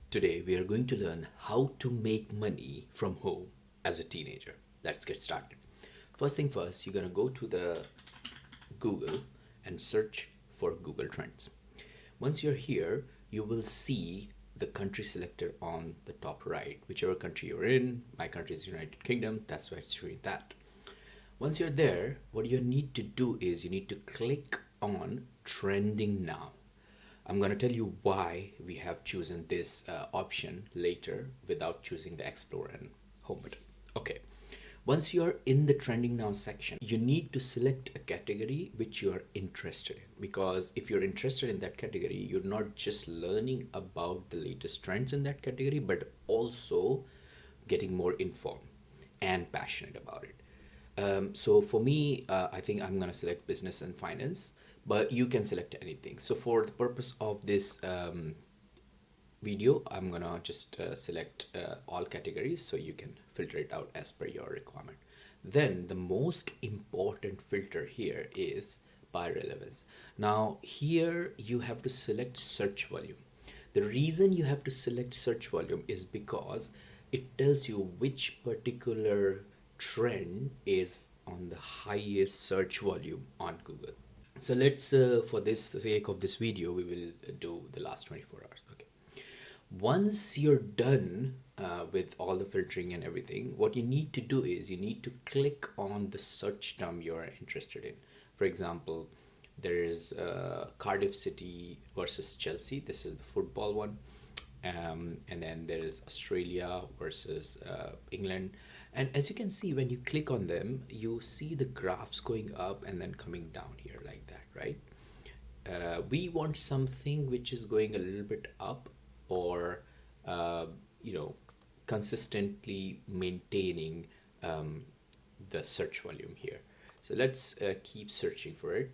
Today, we are going to learn how to make money from home as a teenager. Let's get started. First thing first, you're going to go to the Google and search for Google Trends. Once you're here, you will see the country selected on the top right, whichever country you're in. My country is United Kingdom, that's why it's showing that. Once you're there, what you need to do is you need to click on Trending Now. I'm going to tell you why we have chosen this option later without choosing the Explore and Home button. Okay. Once you're in the Trending Now section, you need to select a category which you are interested in. Because if you're interested in that category, you're not just learning about the latest trends in that category, but also getting more informed and passionate about it. So for me, I think I'm gonna select business and finance, but you can select anything. So for the purpose of this video, I'm gonna just select all categories so you can filter it out as per your requirement. Then the most important filter here is by relevance. Now here you have to select search volume. The reason you have to select search volume is because it tells you which particular trend is on the highest search volume on Google. So let's, for this sake of this video, we will do the last 24 hours. Okay. Once you're done with all the filtering and everything, what you need to do is you need to click on the search term you're interested in. For example, there is Cardiff City versus Chelsea. This is the football one. And then there is Australia versus England. And as you can see, when you click on them, you see the graphs going up and then coming down here like that, right? We want something which is going a little bit up or, you know, consistently maintaining the search volume here. So let's keep searching for it.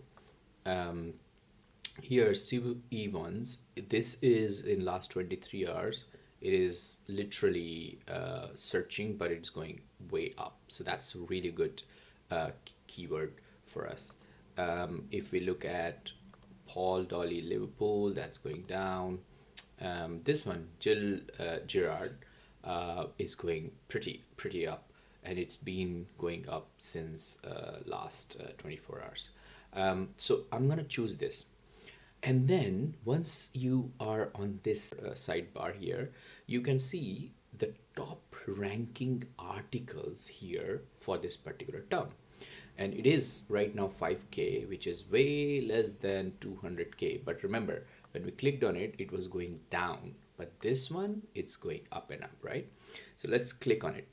Here Steve Evans, this is in last 23 hours. It is literally searching, but it's going way up, so that's a really good keyword for us. If we look at Paul Dolly Liverpool, that's going down. This one Jill Gerard is going pretty up, and it's been going up since last 24 hours. So I'm gonna choose this. And then once you are on this sidebar here, you can see the top ranking articles here for this particular term. And it is right now 5K, which is way less than 200K. But remember, when we clicked on it, it was going down. But this one, it's going up and up, right? So let's click on it.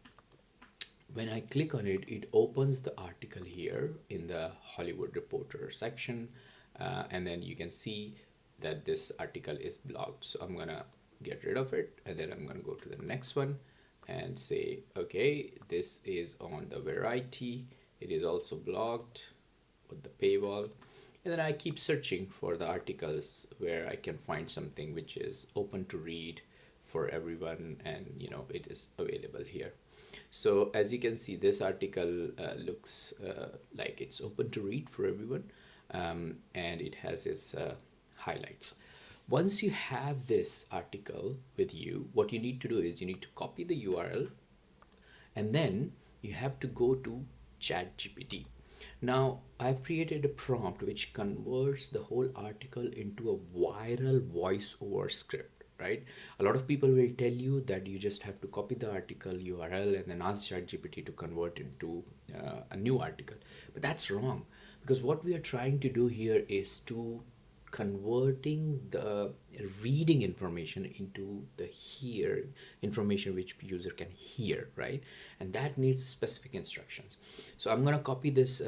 When I click on it, it opens the article here in the Hollywood Reporter section. And then you can see that this article is blocked. So I'm gonna get rid of it, and then I'm gonna go to the next one and say, okay, this is on the Variety. It is also blocked with the paywall. And then I keep searching for the articles where I can find something which is open to read for everyone, and you know, it is available here. So as you can see, this article looks like it's open to read for everyone. And it has its highlights. Once you have this article with you, what you need to do is you need to copy the URL, and then you have to go to ChatGPT. Now I've created a prompt which converts the whole article into a viral voiceover script, right? A lot of people will tell you that you just have to copy the article URL and then ask ChatGPT to convert it into a new article, but that's wrong, because what we are trying to do here is to converting the reading information into the hear information which user can hear, right? And that needs specific instructions. So I'm going to copy this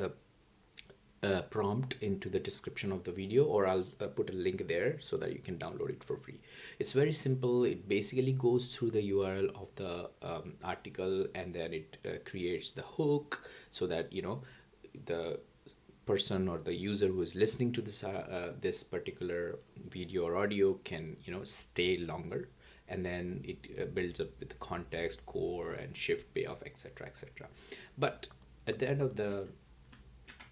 prompt into the description of the video, or I'll put a link there so that you can download it for free. It's very simple. It basically goes through the URL of the article, and then it creates the hook so that, you know, the person or the user who is listening to this particular video or audio can, you know, stay longer. And then it builds up with the context, core, and shift, payoff, etc., etc. But at the end of the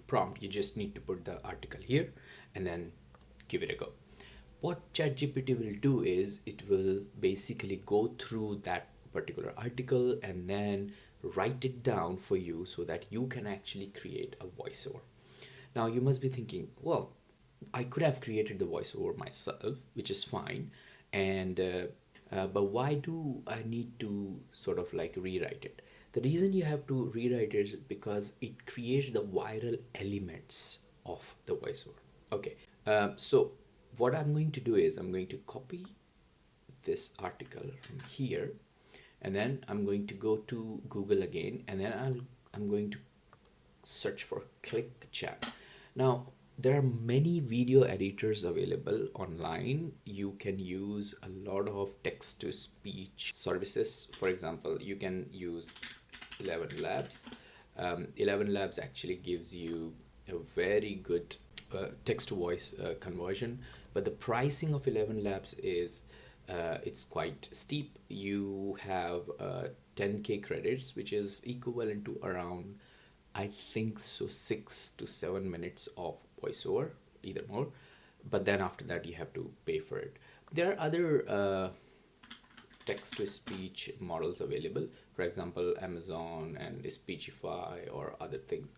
prompt, you just need to put the article here and then give it a go. What ChatGPT will do is it will basically go through that particular article and then write it down for you so that you can actually create a voiceover. Now you must be thinking, well, I could have created the voiceover myself, which is fine, and but why do I need to sort of like rewrite it? The reason you have to rewrite it is because it creates the viral elements of the voiceover. Okay, so what I'm going to do is I'm going to copy this article from here, and then I'm going to go to Google again, and then I'm going to search for ClickChamp. Now there are many video editors available online. You can use a lot of text to speech services. For example, you can use 11 Labs. 11 Labs actually gives you a very good text to voice conversion, but the pricing of 11 Labs is it's quite steep. You have 10K credits, which is equivalent to around, I think so, 6 to 7 minutes of voiceover, either more. But then after that, you have to pay for it. There are other text to speech models available, for example, Amazon and Speechify or other things.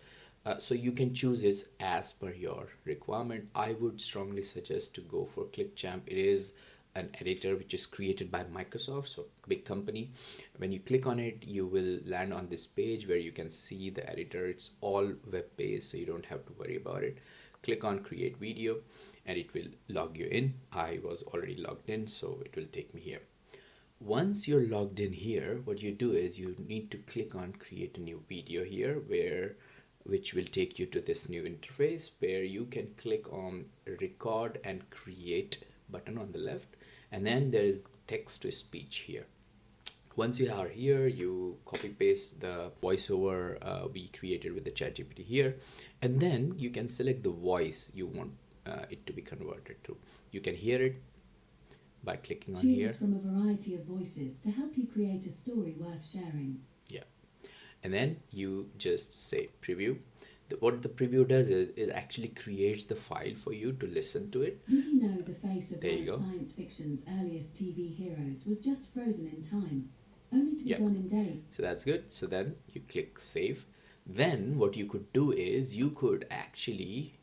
So you can choose it as per your requirement. I would strongly suggest to go for ClickChamp. It is an editor which is created by Microsoft, so big company. When you click on it, you will land on this page where you can see the editor. It's all web based, so you don't have to worry about it. Click on create video and it will log you in. I was already logged in, so it will take me here. Once you're logged in here, what you do is you need to click on create a new video here, which will take you to this new interface where you can click on record and create button on the left, and then there is text to speech here. Once you are here, you copy paste the voiceover we created with the ChatGPT here, and then you can select the voice you want it to be converted to. You can hear it by clicking on here. Choose from a variety of voices to help you create a story worth sharing. Yeah, and then you just say preview. What the preview does is it actually creates the file for you to listen to it. Did you know the face of There one you of go. science fiction's earliest TV heroes was just frozen in time, only to be Yeah. gone in days? So that's good. So then you click save. Then what you could do is you could actually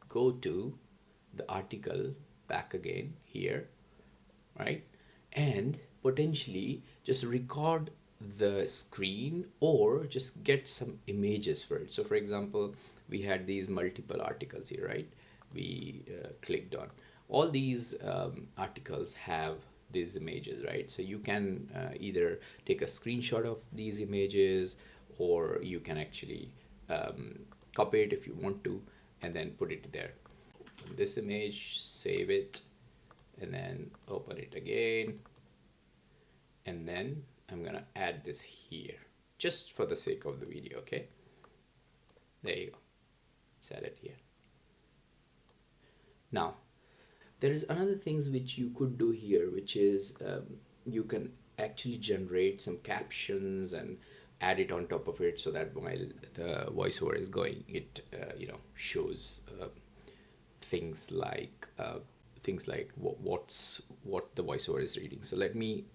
go to the article back again here, right? And potentially just record the screen or just get some images for it. So for example, we had these multiple articles here, right? We clicked on all these articles have these images, right? So you can either take a screenshot of these images, or you can actually copy it if you want to and then put it there. Open this image, save it, and then open it again, and then I'm gonna add this here just for the sake of the video. Okay, there you go, let's add it here. Now there is another things which you could do here, which is you can actually generate some captions and add it on top of it, so that while the voiceover is going, it shows things like what the voiceover is reading. So let me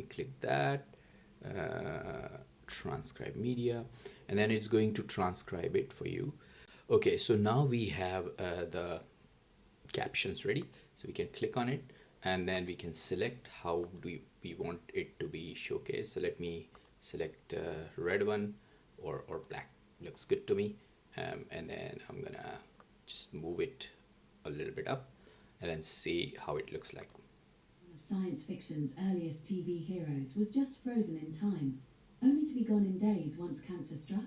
click that, transcribe media, and then it's going to transcribe it for you. Okay, so now we have the captions ready, so we can click on it and then we can select how do we want it to be showcased. So let me select red one, or black, looks good to me, and then I'm gonna just move it a little bit up and then see how it looks like. One of science fiction's earliest TV heroes was just frozen in time, only to be gone in days once cancer struck.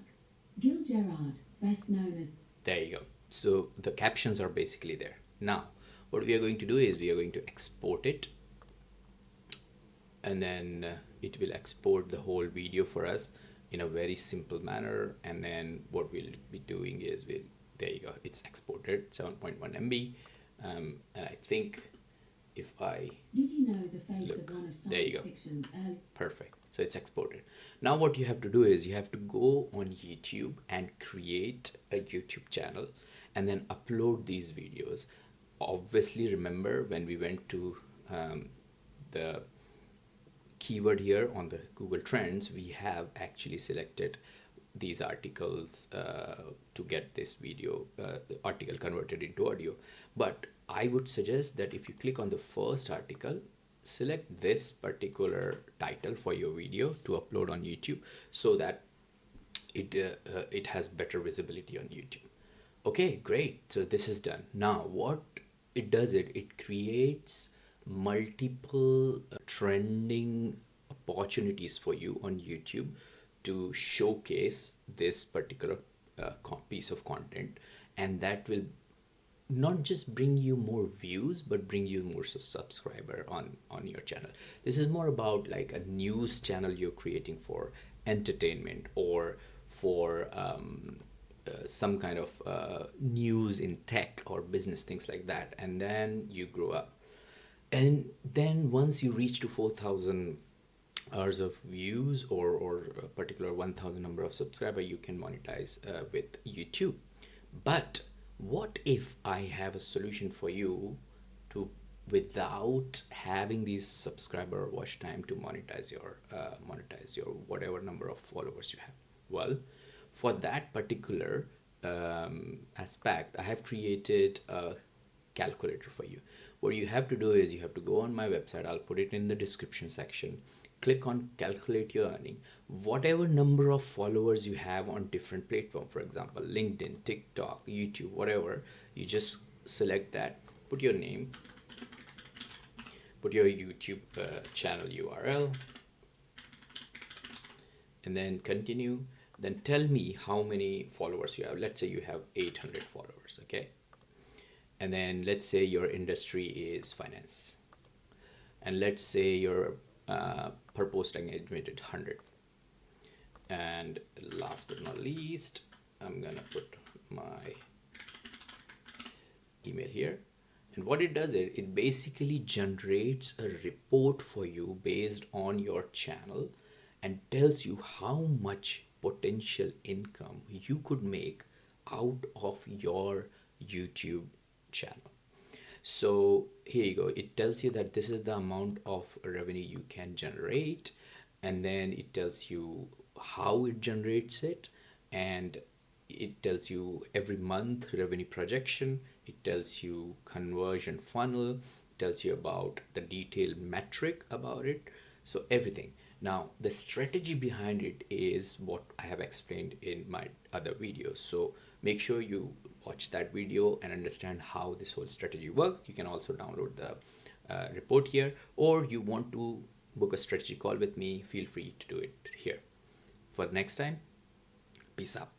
Gil Gerard, best known as... There you go. So the captions are basically there. Now what we are going to do is we are going to export it, and then it will export the whole video for us in a very simple manner. And then what we'll be doing is there you go, it's exported 7.1 MB, and I think if I Did you know the face look, of one of there you science go, fiction's early... perfect. So it's exported. Now what you have to do is you have to go on YouTube and create a YouTube channel and then upload these videos. obviously remember when we went to the keyword here on the Google Trends, we have actually selected these articles to get this video article converted into audio. But I would suggest that if you click on the first article, select this particular title for your video to upload on YouTube, so that it has better visibility on YouTube. Okay, great. So this is done. Now what it does, it creates multiple trending opportunities for you on YouTube to showcase this particular piece of content, and that will not just bring you more views but bring you more subscriber on your channel. This is more about like a news channel you're creating for entertainment, or for some kind of news in tech or business, things like that, and then you grow up. And then once you reach to 4,000 hours of views, or a particular 1,000 number of subscriber, you can monetize with YouTube. But what if I have a solution for you to, without having these subscriber watch time, to monetize your whatever number of followers you have? Well, for that particular aspect, I have created a calculator for you. What you have to do is you have to go on my website. I'll put it in the description section. Click on calculate your earning. Whatever number of followers you have on different platform, for example LinkedIn, TikTok, YouTube, whatever, you just select that, put your name, put your YouTube channel URL, and then continue. Then tell me how many followers you have. Let's say you have 800 followers. Okay, and then let's say your industry is finance, and let's say your per post engagement is 100. And last but not least, I'm gonna put my email here. And what it does, it basically generates a report for you based on your channel, and tells you how much potential income you could make out of your YouTube channel. So here you go. It tells you that this is the amount of revenue you can generate, and then it tells you how it generates it, and it tells you every month revenue projection. It tells you conversion funnel. It tells you about the detailed metric about it. So everything. Now the strategy behind it is what I have explained in my other videos. So make sure you watch that video and understand how this whole strategy works. You can also download the report here, or you want to book a strategy call with me, feel free to do it here. For next time, peace out.